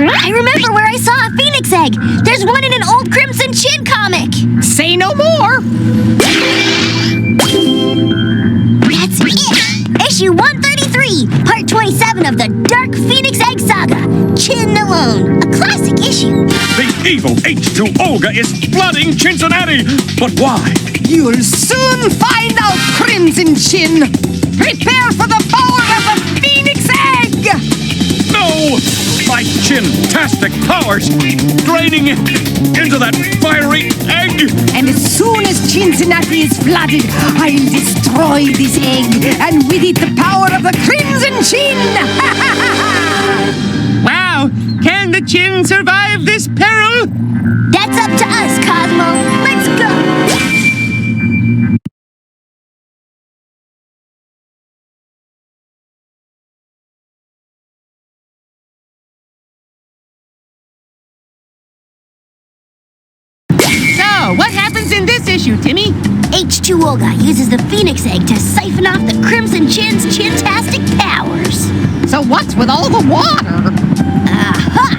I remember where I saw a phoenix egg. There's one in an old Crimson Chin comic. Say no more. That's it. Issue 133, Part 27 of the Dark Phoenix Egg Saga. Chin Alone. A classic issue. The evil H2 Olga is flooding Cincinnati. But why? You'll soon find out, Crimson Chin. Prepare for the power of the Phoenix Egg! No! My chin-tastic powers draining into that fiery egg! And as soon as Cincinnati is flooded, I'll destroy this egg, and with it the power of the Crimson Chin! Wow! Can the Chin survive this peril? That's up to us, Cosmo. Let's go! What happens in this issue, Timmy? H2 Olga uses the Phoenix Egg to siphon off the Crimson Chin's chin-tastic powers. So what's with all the water? Aha!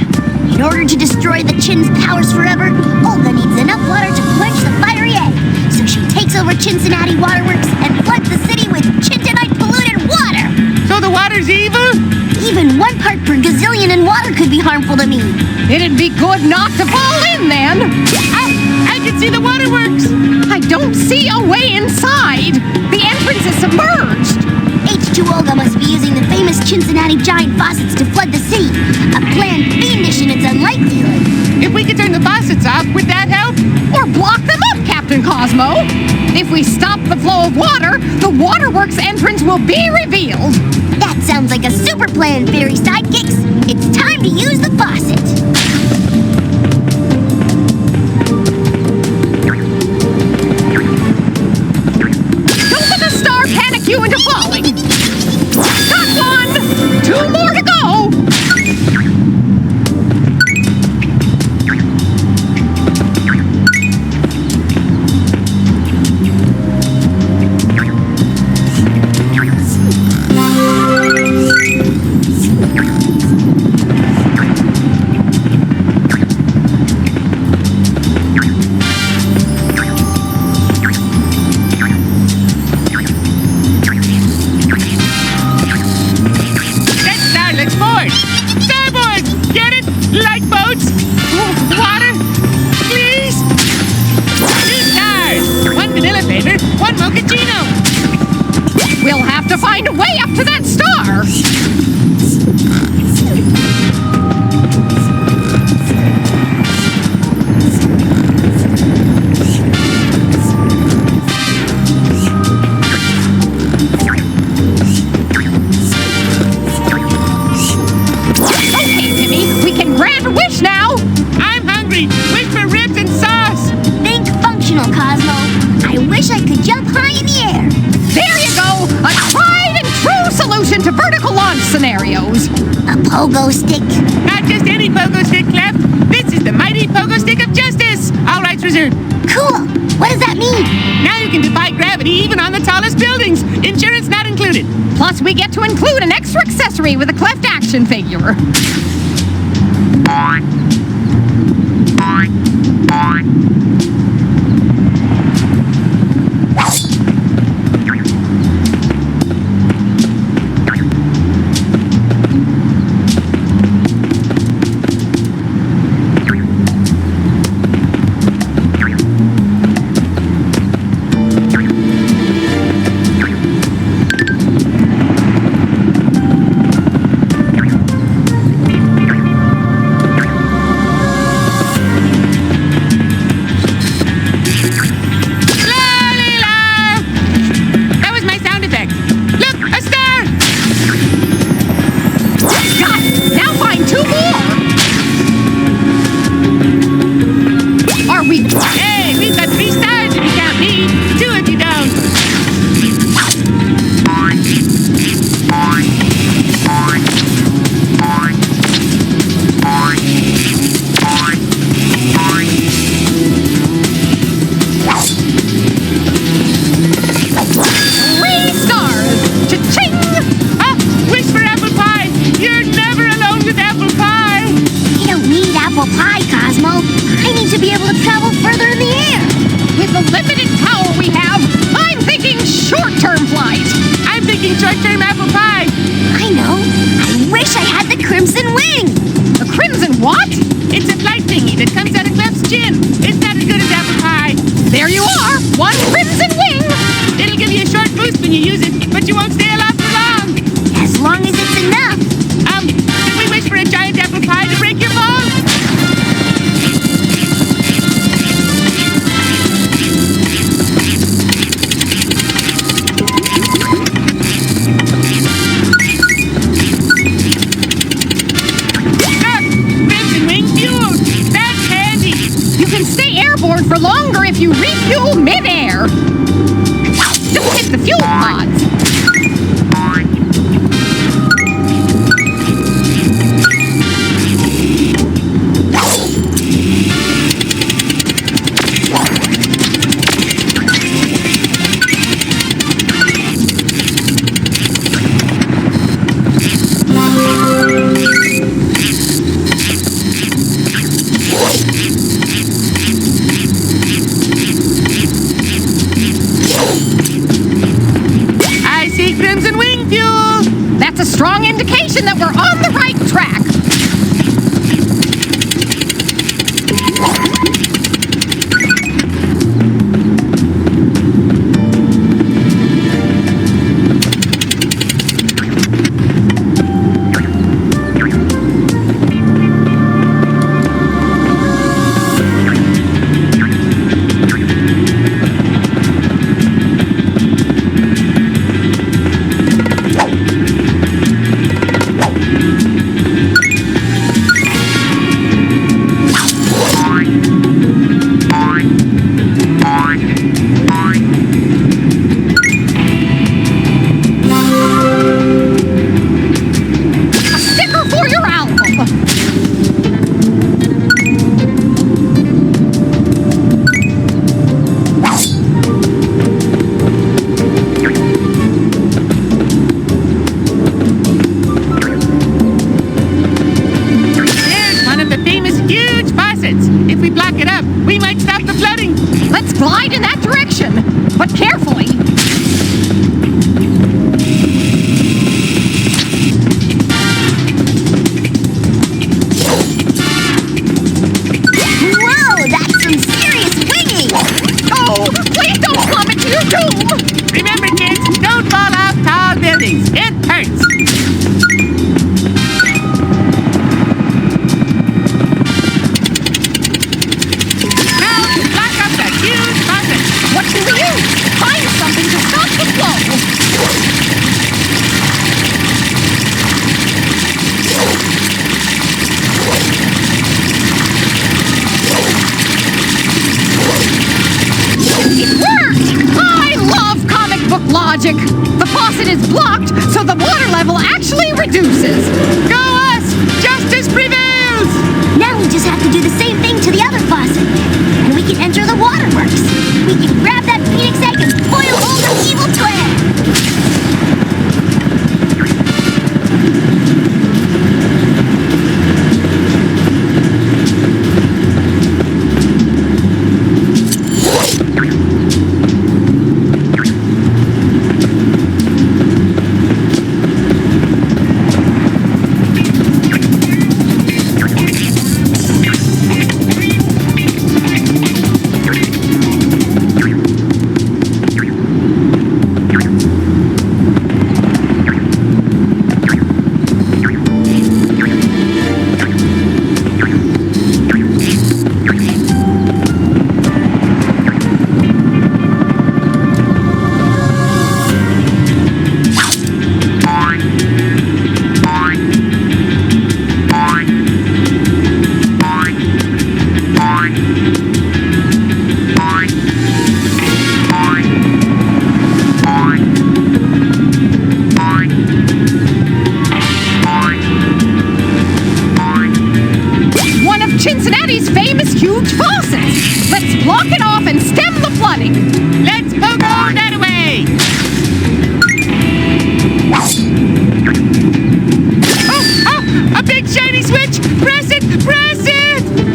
In order to destroy the Chin's powers forever, Olga needs enough water to quench the fiery egg. So she takes over Cincinnati Waterworks and floods the city with Chintonite polluted water. So the water's evil? Even 1 part per gazillion in water could be harmful to me. It'd be good not to fall in, then. I can see the waterworks. I don't see a way inside. The entrance is submerged. H2 Olga must be using the famous Cincinnati giant faucets to flood the city. A plan fiendish in its unlikelihood. If we could turn the faucets off, would that help? Or block them up, Captain Cosmo. If we stop the flow of water, the waterworks entrance will be revealed. That sounds like a super plan, fairy sidekicks. It's time to use the faucet. You into falling. Got 1! 2 more to go! We'll have to find a way up to that star! Okay, Timmy, we can grant a wish now! I'm hungry! Wish for ribs and sauce! Think functional, Cosmo. I wish I could jump high in the air. There you go! A tried and true solution to vertical launch scenarios! A pogo stick. Not just any pogo stick, Clef. This is the mighty pogo stick of justice! All rights reserved. Cool. What does that mean? Now you can defy gravity even on the tallest buildings. Insurance not included. Plus, we get to include an extra accessory with a Cleft action figure. pie, Cosmo. I need to be able to travel further in the air. With the limited power we have, I'm thinking short-term flight. I'm thinking short-term apple pie. I know. I wish I had the crimson wing. The crimson what? It's a flight thingy that comes out of Clef's chin. It's not as good as apple pie. There you are, one crimson wing. It'll give you a short boost when you use it, but you won't stay aloft for long. As long as it's enough. Can we wish for a giant apple pie to break your fall? Crimson wing fuel. That's handy. You can stay airborne for longer if you refuel mid-air. Don't hit the fuel pods. I see crimson wing fuel. That's a strong indication that we're on the right track. A sticker for your album. There's one of the famous huge faucets. If we block it up, we might stop the flooding. Let's glide in that direction, but carefully. Whoa, that's some serious winging. Oh, please don't plummet to your doom. Remember, kids, don't fall off tall buildings. It hurts. Now, block up that huge faucet. What can we use? Find something to stop the flow. It worked! I love comic book logic. The faucet is blocked, so the water level actually reduces. Go us! Justice prevails! Now we just have to do the same thing to the other faucet. And we can enter the waterworks. We can grab that phoenix egg and boil all the evil twin. Cincinnati's famous huge faucets. Let's block it off and stem the flooding. Let's pogo that away! Oh, a big shiny switch! Press it! Press it!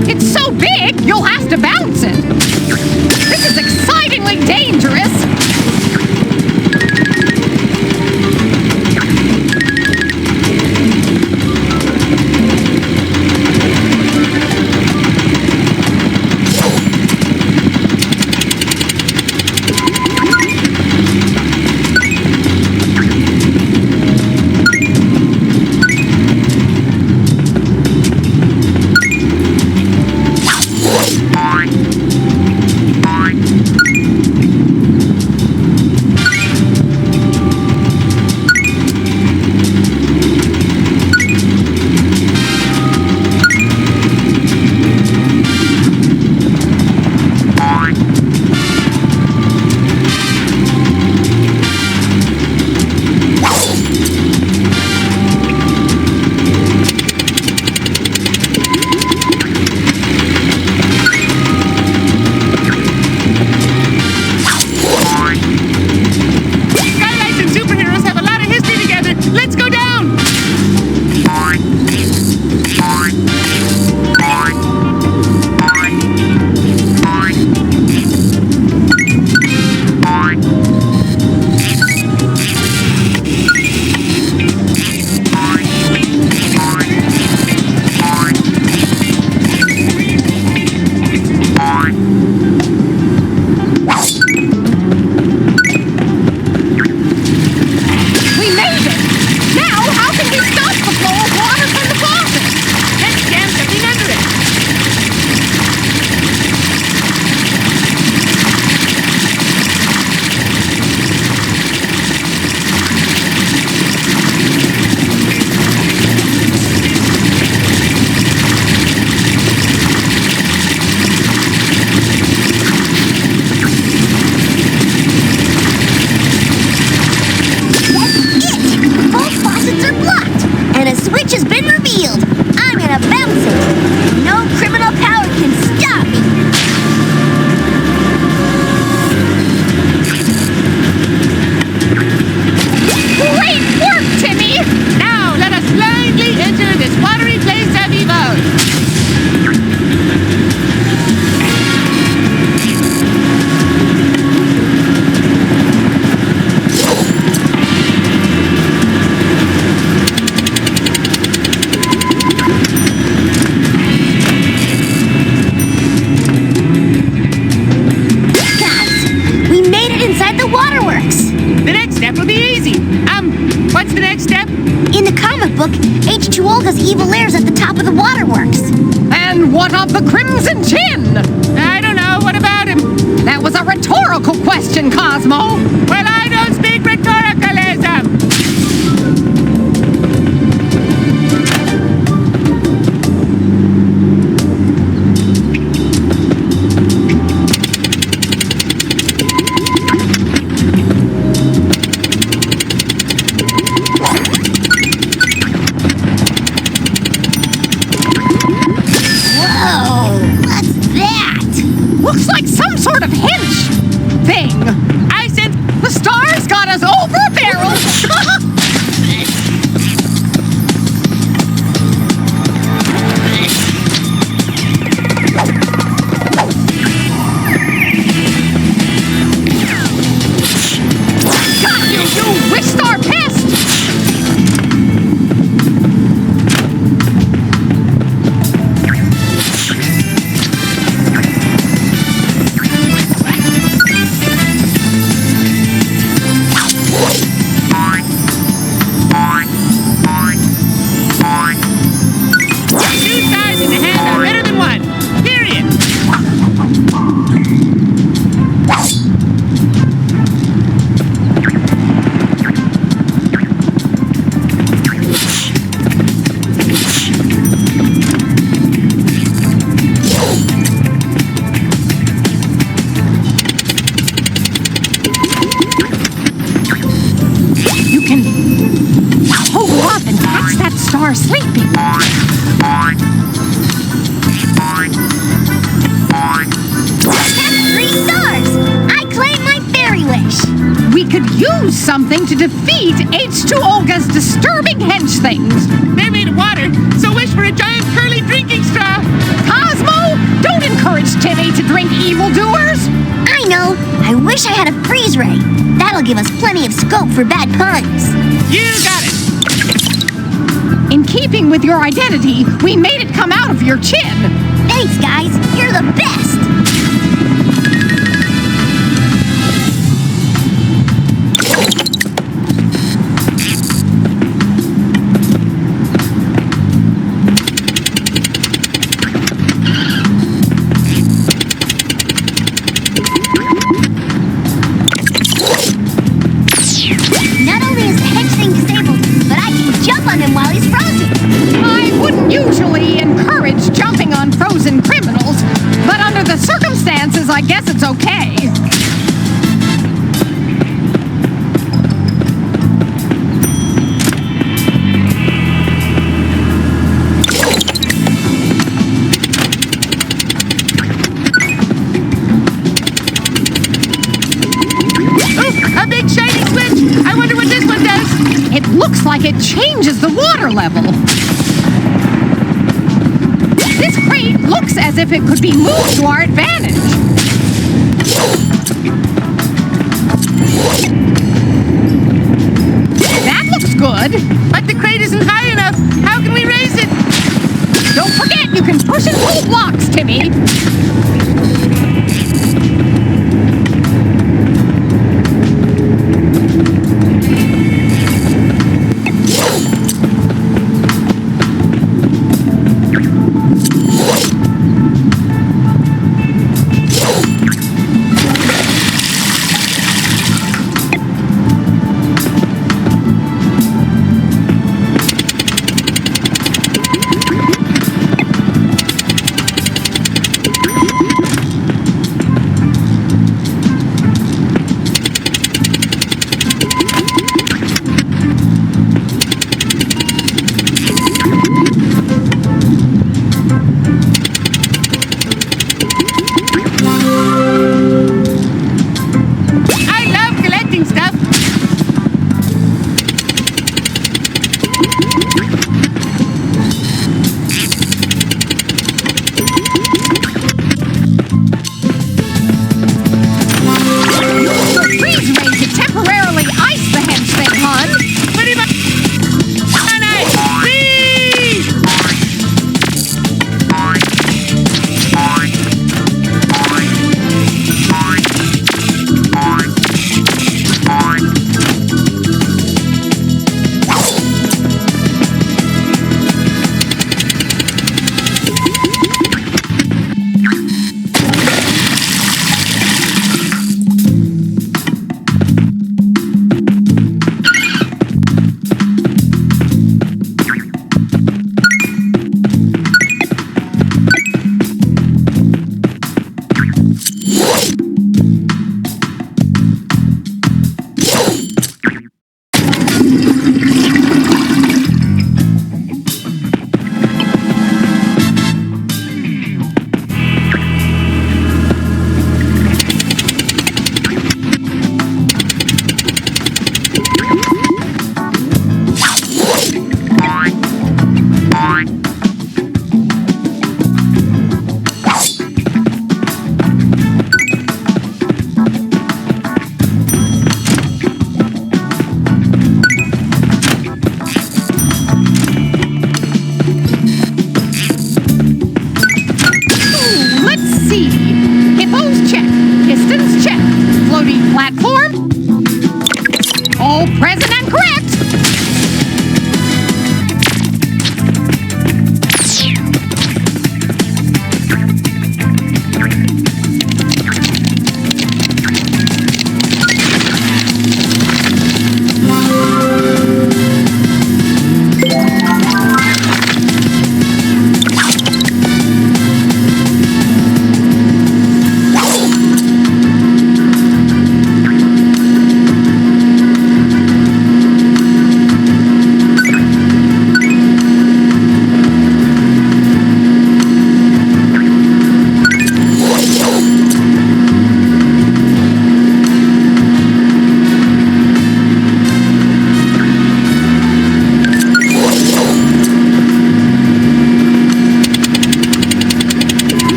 What of the Crimson Chin? I don't know. What about him? That was a rhetorical question, Cosmo. Well, I don't speak rhetoricalism. Whoa, what's that? Looks like some sort of hinge thing. I sense The stars got us over a barrel. Got you, you wish star pest! two stars in the hand are better than one. Period. You can hold up and catch that star sleeping. That's 3 stars! I claim my fairy wish! We could use something to defeat H2 Olga's disturbing hench things. They're made of water, so wish for a giant curly drinking straw. Cosmo, don't encourage Timmy to drink evildoers. I know! I wish I had a freeze ray. That'll give us plenty of scope for bad puns. You got it. In keeping with your identity, we made it come out of your chin. Thanks, guys! You're the best! Not only is the hedge thing disabled, but I can jump on him while he's frozen. I wouldn't usually encourage jumping on frozen criminals, but under the circumstances, I guess it's okay. Ooh, a big shiny switch. I wonder what this one does. It looks like it changes the water level. This crate looks as if it could be moved to our advantage. That looks good. But the crate isn't high enough. How can we raise it? Don't forget, you can push and pull blocks, Timmy.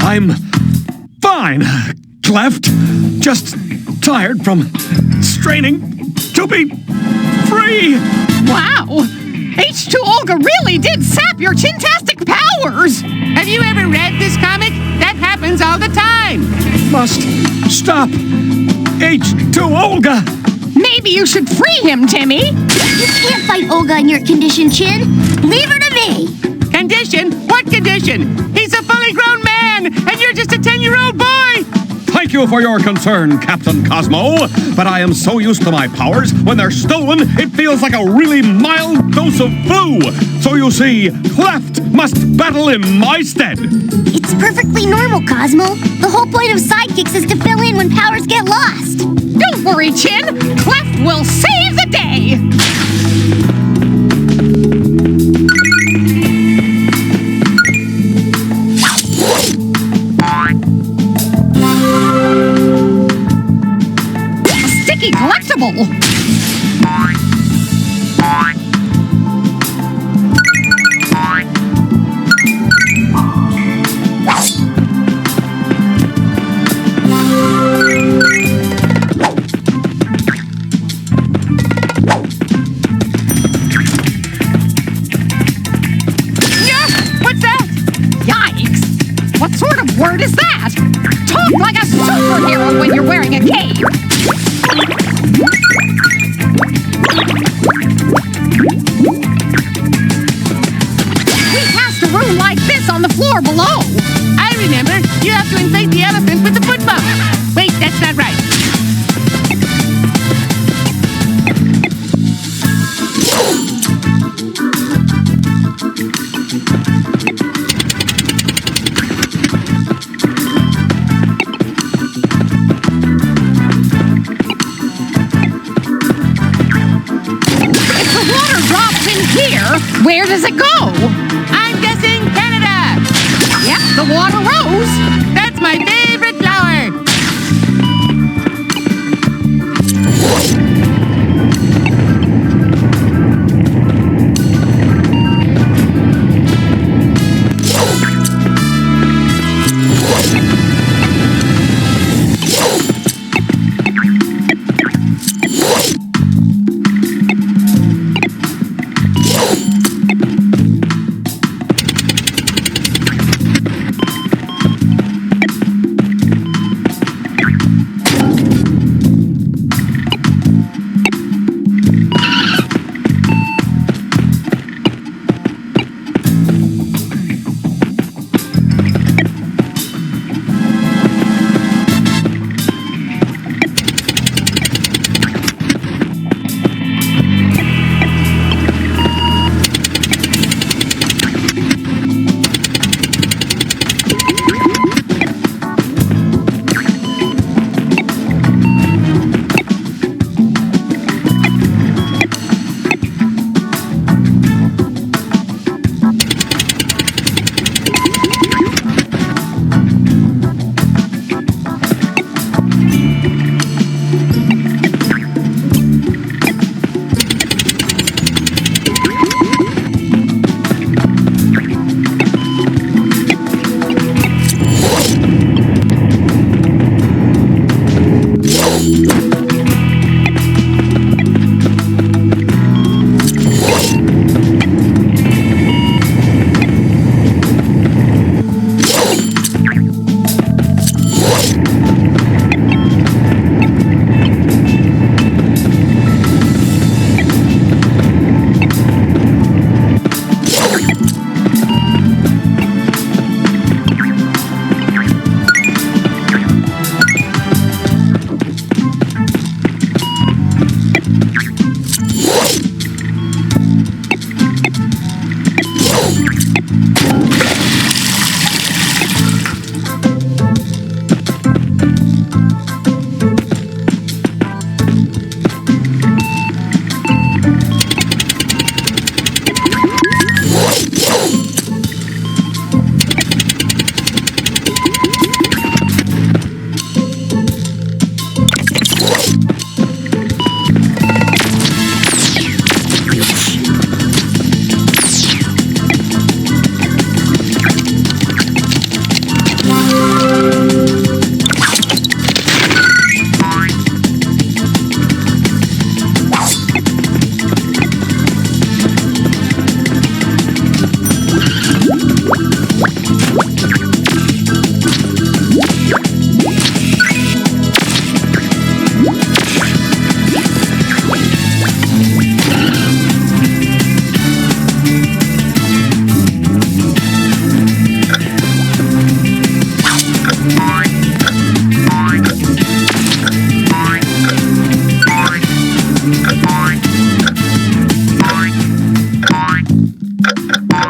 I'm fine, Cleft. Just tired from straining to be free. Wow! H2 Olga really did sap your chintastic powers! Have you ever read this comic? That happens all the time. Must stop. H2 Olga. Maybe you should free him, Timmy! You can't fight Olga in your condition, Chin. Leave her to me. Condition? What condition? He's a fully grown man, and you're just a 10-year-old boy! Thank you for your concern, Captain Cosmo. But I am so used to my powers, when they're stolen, it feels like a really mild dose of flu. So you see, Cleft must battle in my stead. It's perfectly normal, Cosmo. The whole point of sidekicks is to fill in when powers get lost. Don't worry, Chin! Cleft will save the day! Sticky collectible! What sort of word is that? Talk like a superhero when you're wearing a cape! We passed a room like this on the floor below! I remember. You have to inflate the elephant with the foot bump. Wait, that's not right. Where does it go? I'm guessing Canada. Yep, the water rose. That's my favorite flower.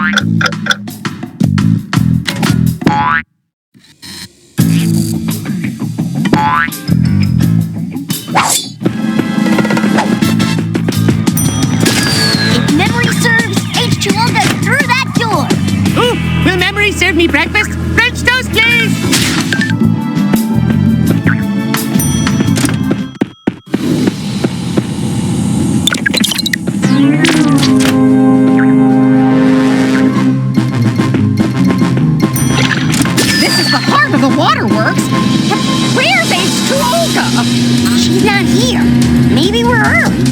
If memory serves, H2O goes through that door. Ooh, will memory serve me breakfast? French toast, please! This is the heart of the waterworks. But where's H2O go? She's not here. Maybe we're early.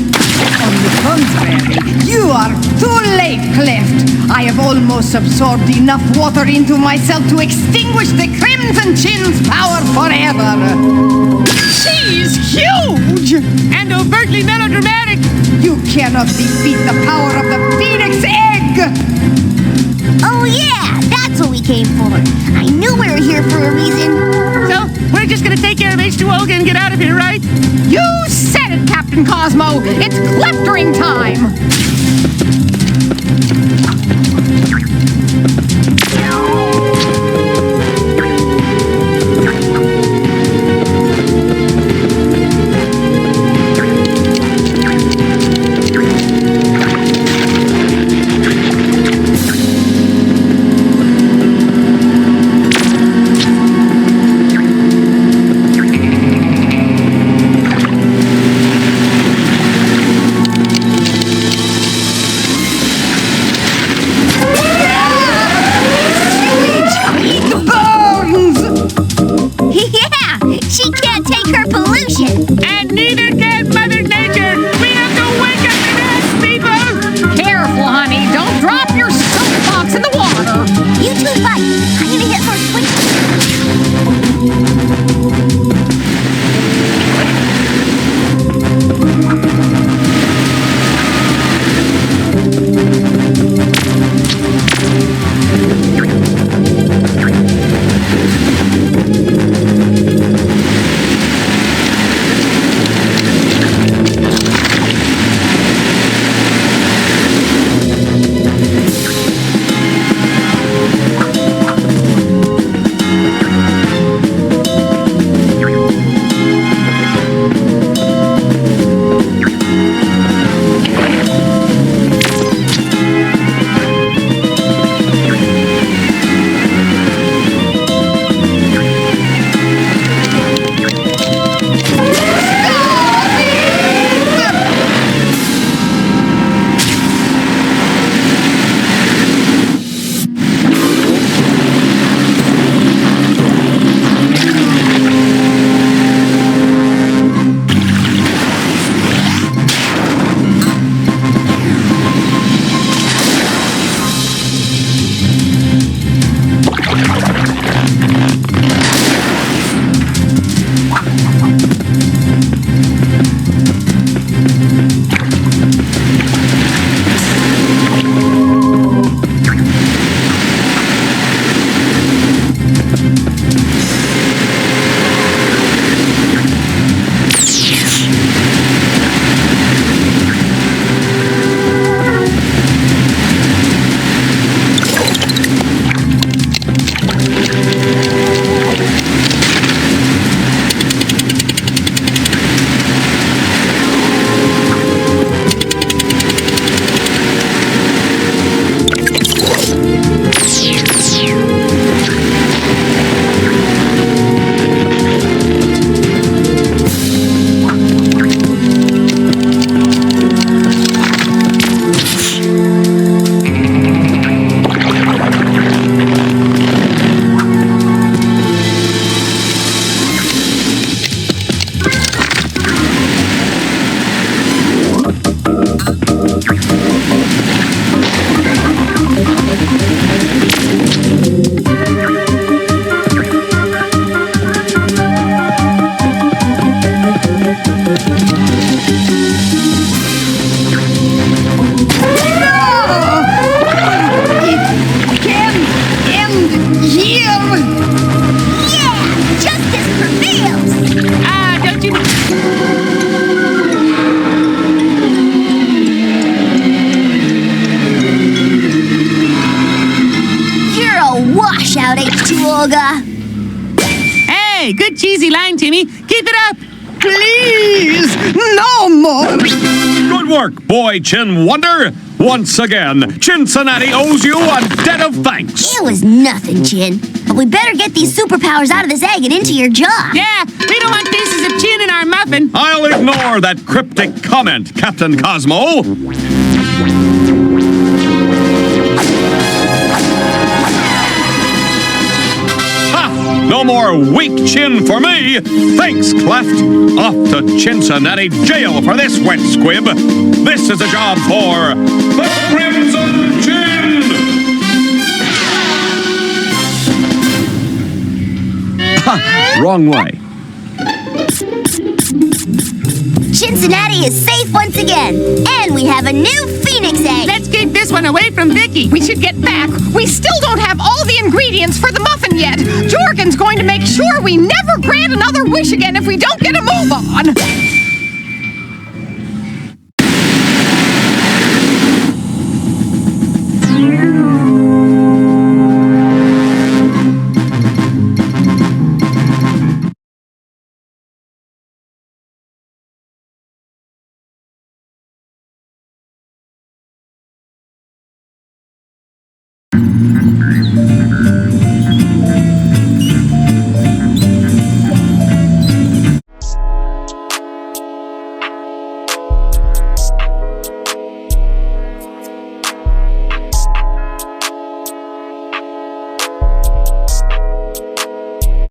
On the contrary, you are too late, Cleft. I have almost absorbed enough water into myself to extinguish the Crimson Chin's power forever. She's huge! And overtly melodramatic! You cannot defeat the power of the Phoenix Egg! Oh yeah, that's what we came for. I knew we were here for a reason. So, we're just gonna take care of H2O and get out of here, right? You said it, Captain Cosmo! It's Cleftering time! sugar. Hey, good cheesy line, Timmy. Keep it up. Please, no more. Good work, boy Chin Wonder. Once again, Cincinnati owes you a debt of thanks. It was nothing, Chin. But we better get these superpowers out of this egg and into your jaw. Yeah, we don't want pieces of chin in our muffin. I'll ignore that cryptic comment, Captain Cosmo. Ha! No more weak chin for me. Thanks, Cleft. Off to Cincinnati jail for this wet squib. This is a job for the Crimson Chin. Ha! Wrong way. Cincinnati is safe once again. And we have a new Phoenix egg. Let's keep this one away from Vicky. We should get back. We still don't have all the ingredients for the muffin yet. Jorgen's going to make sure we never grant another wish again if we don't get a move on.